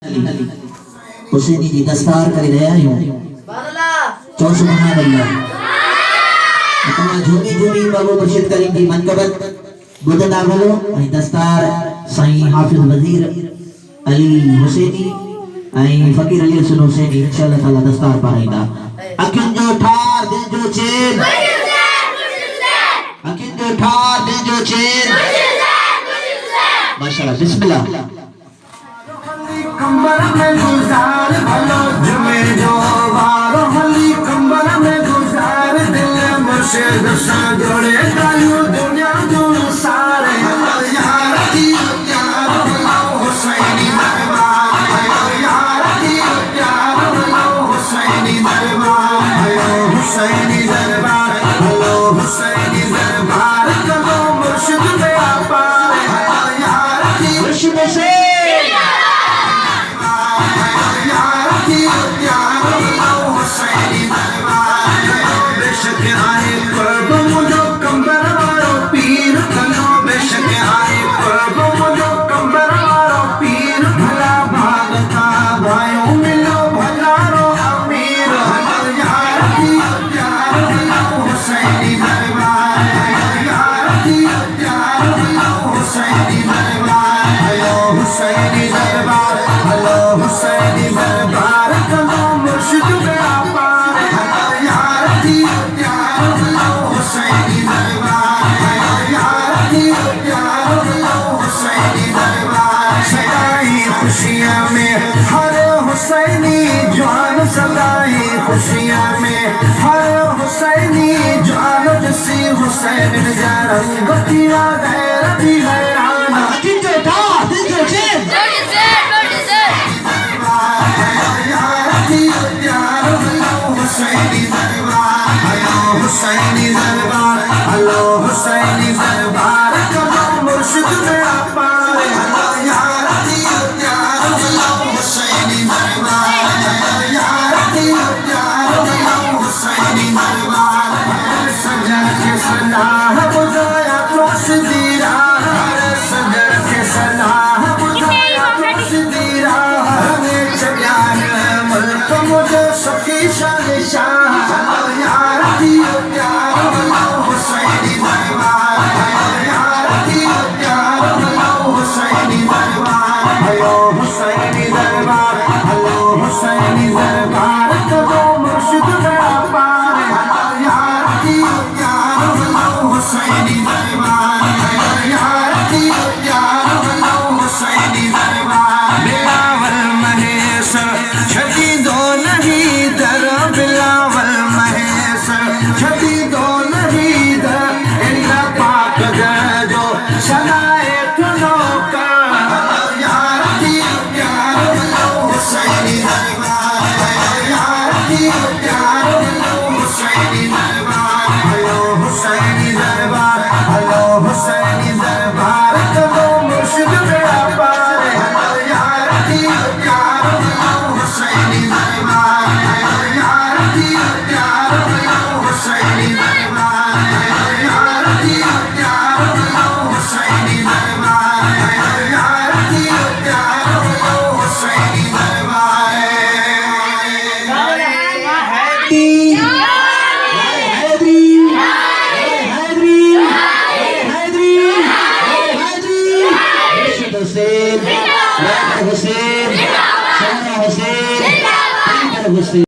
हुसैनी जी दस्तार करे रहिया आहियूं। चओ सुभान अल्लाह। तव्हां झूमी झूमी बाबू मुर्शिद करीम जी मनक़बत ॿुधंदा वञो ऐं दस्तार साईं हाफ़िज़ वज़ीर अली हुसैनी ऐं फ़कीर अली हसन हुसैनी इंशाअल्लाह ताला दस्तार पाराईंदा। अखियुनि जो ठार दिलि जो चैन, अखियुनि जो ठार दिलि जो चैन। माशाअल्लाह बिस्मिल्लाह। कंबर में गुजार भलो जुमे जो वारो हली कंबर में गुजार दिल मुर्शिद सा जोड़े कायू दुनिया जो सारे यार की प्यार भलो हुसैनी दरबार यार की प्यार भलो हुसैनी दरबार हुसैनी दरबार भलो हुसैनी दरबार करो मुर्शिद में पार यार की मुर्शिद से खुशियां में हर हुसैनी जान जसी हुसैन नजारा बतिया गैरती हैराना किंजो था दिल चैन हुसैनी दरबार हुसैनी दरबार हेलो हुसैनी दरबार करो मुर्शिद मेरा पार यार हुसैनी दरबार सजन के सलाह बुझाया तो सिदीरा सजन के सलाह बुझाया तो सिदीरा हमें चजान मुल्क मुझे सखी शाह यार की प्यार भलो हुसैनी दरबार यार की प्यार भलो हुसैनी दरबार हेलो हुसैनी दरबार हेलो हुसैनी दरबार करो मुर्शिद मेरा पार यार की प्यार भलो हुसैनी दरबार यार की प्यार भलो हुसैनी दरबार बिलावल महेश छदी दो नहीं दर बिलावल महेश छदी दो नहीं दर इल्ला पाक जो सदाए तुनो का यार की प्यार भलो हुसैनी दरबार यार की प्यार भलो हुसैनी दरबार हेलो हुसैनी दरबार हेलो हुसैनी दरबार करो मुर्शिद मेरा पार यार की प्यार भलो हुसैनी दरबार यार की प्यार भलो हुसैनी दरबार यार की प्यार भलो हुसैनी दरबार यार की प्यार भलो हुसैनी दरबार Hussein, Hussein, Hussein, Hussein, Hussein.